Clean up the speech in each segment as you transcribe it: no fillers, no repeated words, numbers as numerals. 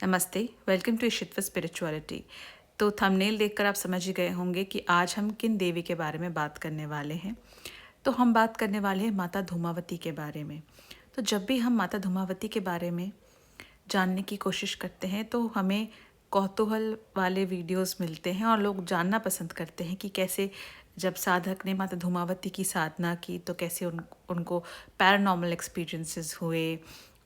नमस्ते, welcome to इशित्वा spirituality. तो thumbnail देखकर आप समझ ही गए होंगे कि आज हम किन देवी के बारे में बात करने वाले हैं। तो हम बात करने वाले हैं माता धूमावती के बारे में। तो जब भी हम माता धूमावती के बारे में जानने की कोशिश करते हैं तो हमें कौतूहल वाले वीडियोस मिलते हैं और लोग जानना पसंद करते हैं कि कैसे जब साधक ने माता धूमावती की साधना की तो कैसे उनको पैरानॉर्मल एक्सपीरियंसेस हुए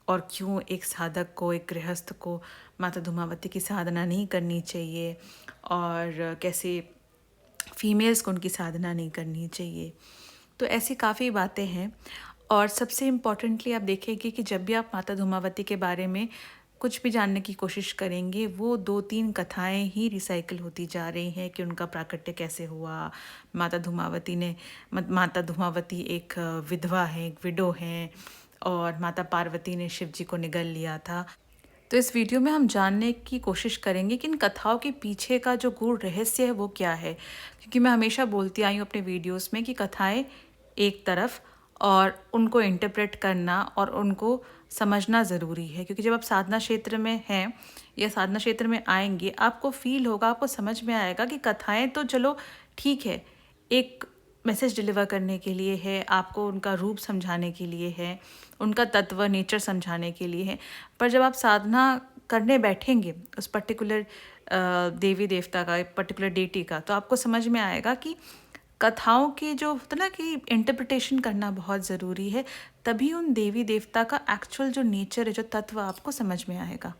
और क्यों एक साधक को, एक गृहस्थ को माता धूमावती की साधना नहीं करनी चाहिए और कैसे फीमेल्स को उनकी साधना नहीं करनी चाहिए। तो ऐसी काफ़ी बातें हैं। और सबसे इम्पॉर्टेंटली आप देखेंगे कि जब भी आप माता धूमावती के बारे में कुछ भी जानने की कोशिश करेंगे वो 2-3 कथाएं ही रिसाइकिल होती जा रही हैं कि उनका प्राकट्य कैसे हुआ। माता धूमावती एक विधवा है, एक विडो हैं और माता पार्वती ने शिव जी को निगल लिया था। तो इस वीडियो में हम जानने की कोशिश करेंगे कि इन कथाओं के पीछे का जो गूढ़ रहस्य है वो क्या है, क्योंकि मैं हमेशा बोलती आई हूँ अपने वीडियोस में कि कथाएं एक तरफ और उनको इंटरप्रेट करना और उनको समझना ज़रूरी है। क्योंकि जब आप साधना क्षेत्र में हैं या साधना क्षेत्र में आएंगे आपको फील होगा, आपको समझ में आएगा कि कथाएं तो चलो ठीक है, एक मैसेज डिलीवर करने के लिए है, आपको उनका रूप समझाने के लिए है, उनका तत्व नेचर समझाने के लिए है। पर जब आप साधना करने बैठेंगे उस पर्टिकुलर देवी देवता का, एक पर्टिकुलर डेटी का, तो आपको समझ में आएगा कि कथाओं की जो होता ना कि इंटरप्रिटेशन करना बहुत ज़रूरी है। तभी उन देवी देवता का एक्चुअल जो नेचर है, जो तत्व आपको समझ में आएगा।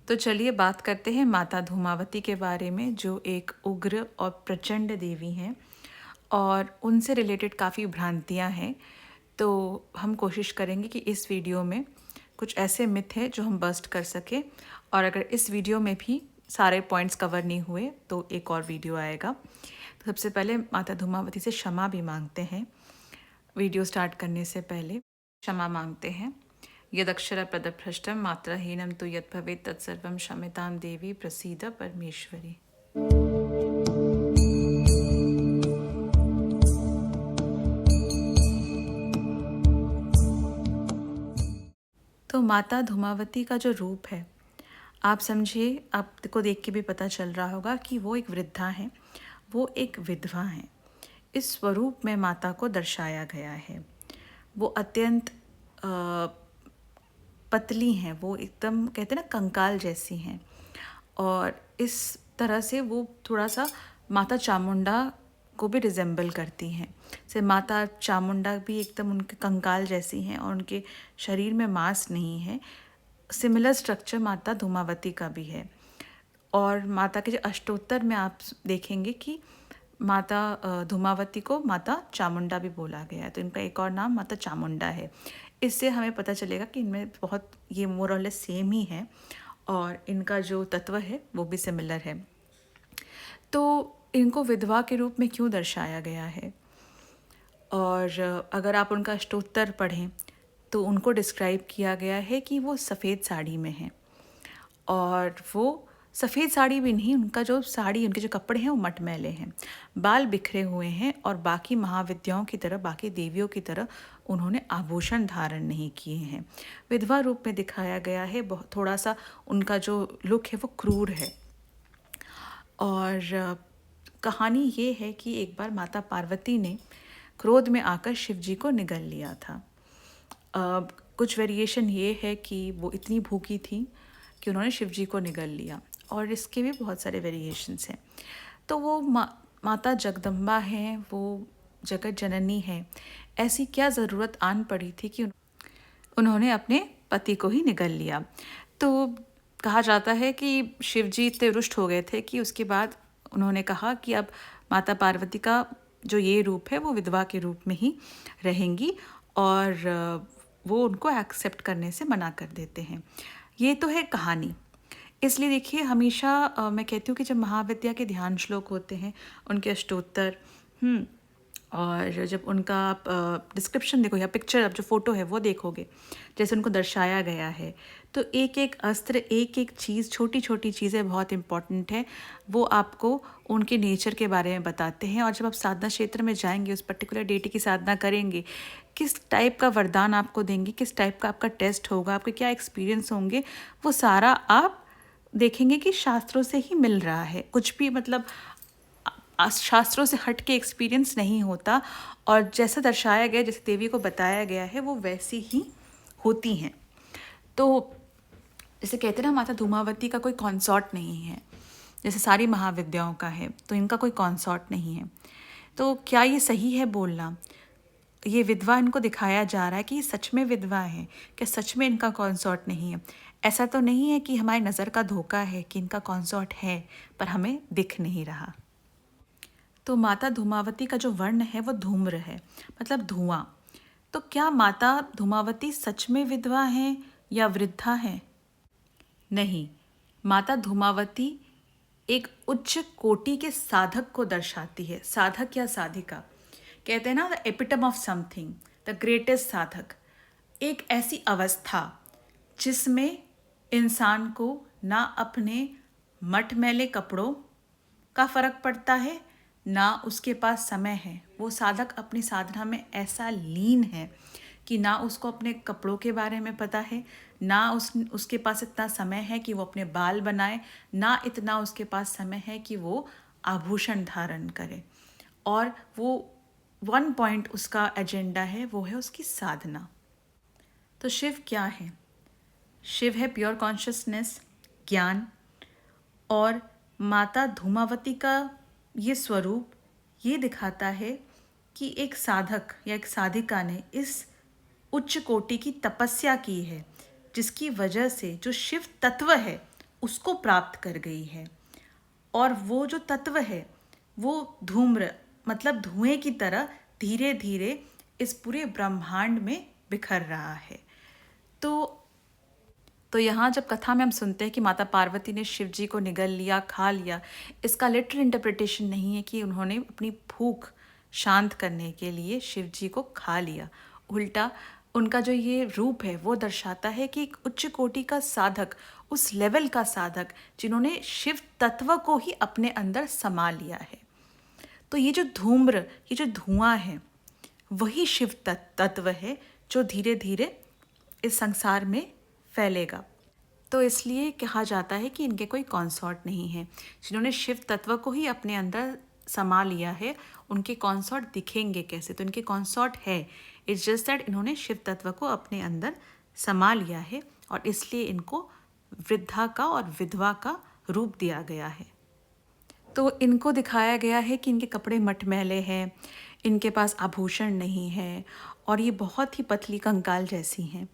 तो चलिए बात करते हैं माता धूमावती के बारे में, जो एक उग्र और प्रचंड देवी हैं और उनसे रिलेटेड काफ़ी भ्रांतियां हैं। तो हम कोशिश करेंगे कि इस वीडियो में कुछ ऐसे मिथ हैं जो हम बस्ट कर सकें, और अगर इस वीडियो में भी सारे पॉइंट्स कवर नहीं हुए तो एक और वीडियो आएगा। तो सबसे पहले माता धूमावती से क्षमा भी मांगते हैं। वीडियो स्टार्ट करने से पहले क्षमा मांगते हैं। यदक्षर पदभ्रष्टम मात्राहीनम तु यत् भवेत् तत्सर्वं क्षम्यतां देवी प्रसीद परमेश्वरी। तो माता धूमावती का जो रूप है, आप समझिए, आपको देख के भी पता चल रहा होगा कि वो एक वृद्धा हैं, वो एक विधवा हैं। इस स्वरूप में माता को दर्शाया गया है। वो अत्यंत पतली हैं, वो एकदम कहते हैं ना कंकाल जैसी हैं, और इस तरह से वो थोड़ा सा माता चामुंडा को भी रिजेंबल करती हैं। से माता चामुंडा भी एकदम उनके कंकाल जैसी हैं और उनके शरीर में मांस नहीं है। सिमिलर स्ट्रक्चर माता धूमावती का भी है। और माता के जो अष्टोत्तर में आप देखेंगे कि माता धूमावती को माता चामुंडा भी बोला गया है, तो इनका एक और नाम माता चामुंडा है। इससे हमें पता चलेगा कि इनमें बहुत ये मोर और लेस सेम ही है और इनका जो तत्व है वो भी सिमिलर है। तो इनको विधवा के रूप में क्यों दर्शाया गया है? और अगर आप उनका अष्टोत्तर पढ़ें तो उनको डिस्क्राइब किया गया है कि वो सफ़ेद साड़ी में हैं, और वो सफ़ेद साड़ी भी नहीं, उनका जो साड़ी, उनके जो कपड़े हैं वो मटमैले हैं, बाल बिखरे हुए हैं, और बाकी महाविद्याओं की तरह, बाकी देवियों की तरह उन्होंने आभूषण धारण नहीं किए हैं। विधवा रूप में दिखाया गया है। बहुत थोड़ा सा उनका जो लुक है वो क्रूर है। और कहानी ये है कि एक बार माता पार्वती ने क्रोध में आकर शिव जी को निगल लिया था। कुछ वेरिएशन ये है कि वो इतनी भूखी थी कि उन्होंने शिव जी को निगल लिया, और इसके भी बहुत सारे वेरिएशंस हैं। तो वो माता जगदम्बा हैं, वो जगत जननी हैं। ऐसी क्या ज़रूरत आन पड़ी थी कि उन्होंने अपने पति को ही निगल लिया? तो कहा जाता है कि शिव जी इतने रुष्ट हो गए थे कि उसके बाद उन्होंने कहा कि अब माता पार्वती का जो ये रूप है वो विधवा के रूप में ही रहेंगी, और वो उनको एक्सेप्ट करने से मना कर देते हैं। ये तो है कहानी। इसलिए देखिए, हमेशा मैं कहती हूँ कि जब महाविद्या के ध्यान श्लोक होते हैं, उनके अष्टोत्तर और जब उनका आप डिस्क्रिप्शन देखो या पिक्चर, अब जो फ़ोटो है वो देखोगे, जैसे उनको दर्शाया गया है, तो एक एक अस्त्र, एक एक चीज़, छोटी छोटी चीज़ें बहुत इम्पॉर्टेंट है। वो आपको उनके नेचर के बारे में बताते हैं। और जब आप साधना क्षेत्र में जाएंगे, उस पर्टिकुलर डेटी की साधना करेंगे, किस टाइप का वरदान आपको देंगे, किस टाइप का आपका टेस्ट होगा, आपके क्या एक्सपीरियंस होंगे, वो सारा आप देखेंगे कि शास्त्रों से ही मिल रहा है। कुछ भी मतलब शास्त्रों से हट के एक्सपीरियंस नहीं होता। और जैसा दर्शाया गया, जैसे देवी को बताया गया है, वो वैसी ही होती हैं। तो जैसे कहते हैं ना, माता धूमावती का कोई कॉन्सॉर्ट नहीं है, जैसे सारी महाविद्याओं का है, तो इनका कोई कॉन्सॉर्ट नहीं है। तो क्या ये सही है बोलना? ये विधवा इनको दिखाया जा रहा है कि ये सच में विधवा है, क्या सच में इनका कॉन्सॉर्ट नहीं है? ऐसा तो नहीं है कि हमारी नज़र का धोखा है कि इनका कॉन्सॉर्ट है पर हमें दिख नहीं रहा। तो माता धूमावती का जो वर्ण है वो धूम्र है, मतलब धुआं। तो क्या माता धूमावती सच में विधवा हैं या वृद्धा हैं? नहीं, माता धूमावती एक उच्च कोटि के साधक को दर्शाती है। साधक या साधिका, कहते हैं ना, the epitome of something, the greatest साधक। एक ऐसी अवस्था जिसमें इंसान को ना अपने मटमैले कपड़ों का फर्क पड़ता है, ना उसके पास समय है। वो साधक अपनी साधना में ऐसा लीन है कि ना उसको अपने कपड़ों के बारे में पता है, ना उसके पास इतना समय है कि वो अपने बाल बनाए, ना इतना उसके पास समय है कि वो आभूषण धारण करे। और वो वन पॉइंट उसका एजेंडा है, वो है उसकी साधना। तो शिव क्या है? शिव है प्योर कॉन्शियसनेस, ज्ञान। और माता धूमावती का ये स्वरूप ये दिखाता है कि एक साधक या एक साधिका ने इस उच्च कोटि की तपस्या की है, जिसकी वजह से जो शिव तत्व है उसको प्राप्त कर गई है। और वो जो तत्व है वो धूम्र, मतलब धुएं की तरह धीरे धीरे इस पूरे ब्रह्मांड में बिखर रहा है। तो यहाँ जब कथा में हम सुनते हैं कि माता पार्वती ने शिव जी को निगल लिया, खा लिया, इसका लिटरल इंटरप्रिटेशन नहीं है कि उन्होंने अपनी भूख शांत करने के लिए शिव जी को खा लिया। उल्टा उनका जो ये रूप है वो दर्शाता है कि एक उच्च कोटि का साधक, उस लेवल का साधक जिन्होंने शिव तत्व को ही अपने अंदर समा लिया है। तो ये जो धूम्र, ये जो धुआं है, वही शिव तत्व है जो धीरे धीरे इस संसार में फैलेगा। तो इसलिए कहा जाता है कि इनके कोई कॉन्सॉर्ट नहीं है। जिन्होंने शिव तत्व को ही अपने अंदर समा लिया है, उनके कॉन्सॉर्ट दिखेंगे कैसे? तो इनके कॉन्सॉर्ट है, इट्स जस्ट दैट इन्होंने शिव तत्व को अपने अंदर समा लिया है, और इसलिए इनको वृद्धा का और विधवा का रूप दिया गया है। तो इनको दिखाया गया है कि इनके कपड़े मटमैले हैं, इनके पास आभूषण नहीं है, और ये बहुत ही पतली कंकाल जैसी हैं।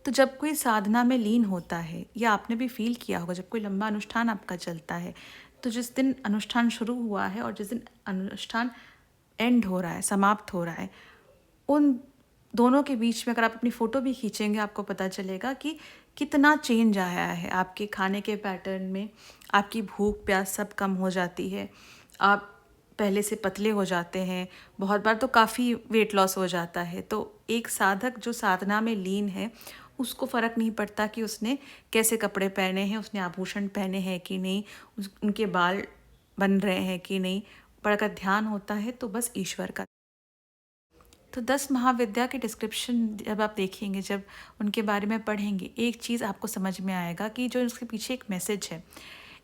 तो जब कोई साधना में लीन होता है, या आपने भी फील किया होगा जब कोई लंबा अनुष्ठान आपका चलता है, तो जिस दिन अनुष्ठान शुरू हुआ है और जिस दिन अनुष्ठान एंड हो रहा है, समाप्त हो रहा है, उन दोनों के बीच में अगर आप अपनी फ़ोटो भी खींचेंगे, आपको पता चलेगा कि कितना चेंज आया है आपके खाने के पैटर्न में। आपकी भूख प्यास सब कम हो जाती है, आप पहले से पतले हो जाते हैं, बहुत बार तो काफ़ी वेट लॉस हो जाता है। तो एक साधक जो साधना में लीन है, उसको फ़र्क नहीं पड़ता कि उसने कैसे कपड़े पहने हैं, उसने आभूषण पहने हैं कि नहीं, उनके बाल बन रहे हैं कि नहीं, पर अगर ध्यान होता है तो बस ईश्वर का। तो 10 महाविद्या के डिस्क्रिप्शन जब आप देखेंगे, जब उनके बारे में पढ़ेंगे, एक चीज़ आपको समझ में आएगा कि जो उसके पीछे एक मैसेज है,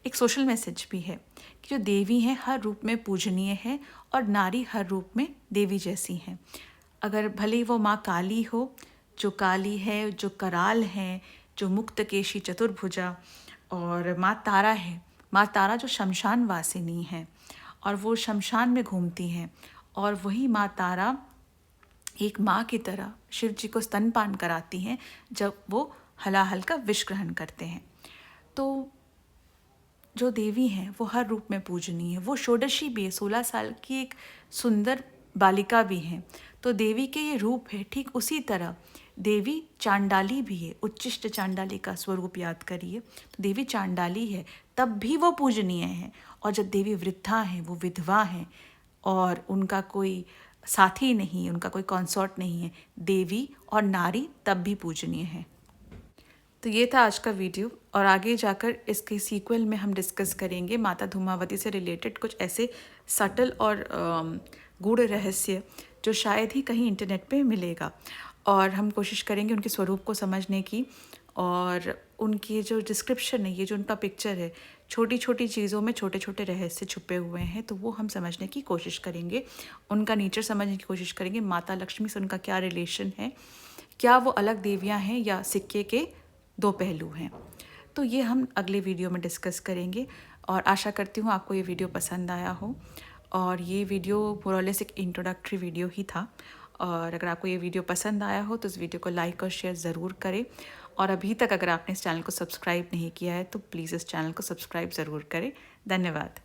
एक सोशल मैसेज भी है, कि जो देवी हैं हर रूप में पूजनीय है, और नारी हर रूप में देवी जैसी हैं। अगर भले वो माँ काली हो, जो काली है, जो कराल हैं, जो मुक्तकेशी चतुर्भुजा, और माँ तारा है, माँ तारा जो शमशान वासिनी हैं, और वो शमशान में घूमती हैं, और वही माँ तारा एक माँ की तरह शिव जी को स्तनपान कराती हैं जब वो हलाहल का विष ग्रहण करते हैं। तो जो देवी हैं वो हर रूप में पूजनीय है। वो षोडशी भी है, 16 साल की एक सुंदर बालिका भी हैं। तो देवी के ये रूप है। ठीक उसी तरह देवी चांडाली भी है। उच्चिष्ट चांडाली का स्वरूप याद करिए, तो देवी चांडाली है, तब भी वो पूजनीय है। और जब देवी वृद्धा हैं, वो विधवा हैं, और उनका कोई साथी नहीं, उनका कोई कंसॉर्ट नहीं है। देवी और नारी तब भी पूजनीय है। तो ये था आज का वीडियो, और आगे जाकर इसके सीक्वल में हम डिस्कस करेंगे माता धूमावती से रिलेटेड कुछ ऐसे सटल और गूढ़ रहस्य जो शायद ही कहीं इंटरनेट पे मिलेगा, और हम कोशिश करेंगे उनके स्वरूप को समझने की, और उनकी जो डिस्क्रिप्शन है, ये जो उनका पिक्चर है, छोटी छोटी चीज़ों में छोटे छोटे रहस्य छुपे हुए हैं, तो वो हम समझने की कोशिश करेंगे। उनका नेचर समझने की कोशिश करेंगे, माता लक्ष्मी से उनका क्या रिलेशन है, क्या वो अलग देवियाँ हैं या सिक्के के दो पहलू हैं। तो ये हम अगले वीडियो में डिस्कस करेंगे, और आशा करती हूँ आपको ये वीडियो पसंद आया हो। और ये वीडियो मोरलेस एक इंट्रोडक्टरी वीडियो ही था, और अगर आपको ये वीडियो पसंद आया हो तो इस वीडियो को लाइक और शेयर ज़रूर करें। और अभी तक अगर आपने इस चैनल को सब्सक्राइब नहीं किया है तो प्लीज़ इस चैनल को सब्सक्राइब ज़रूर करें। धन्यवाद।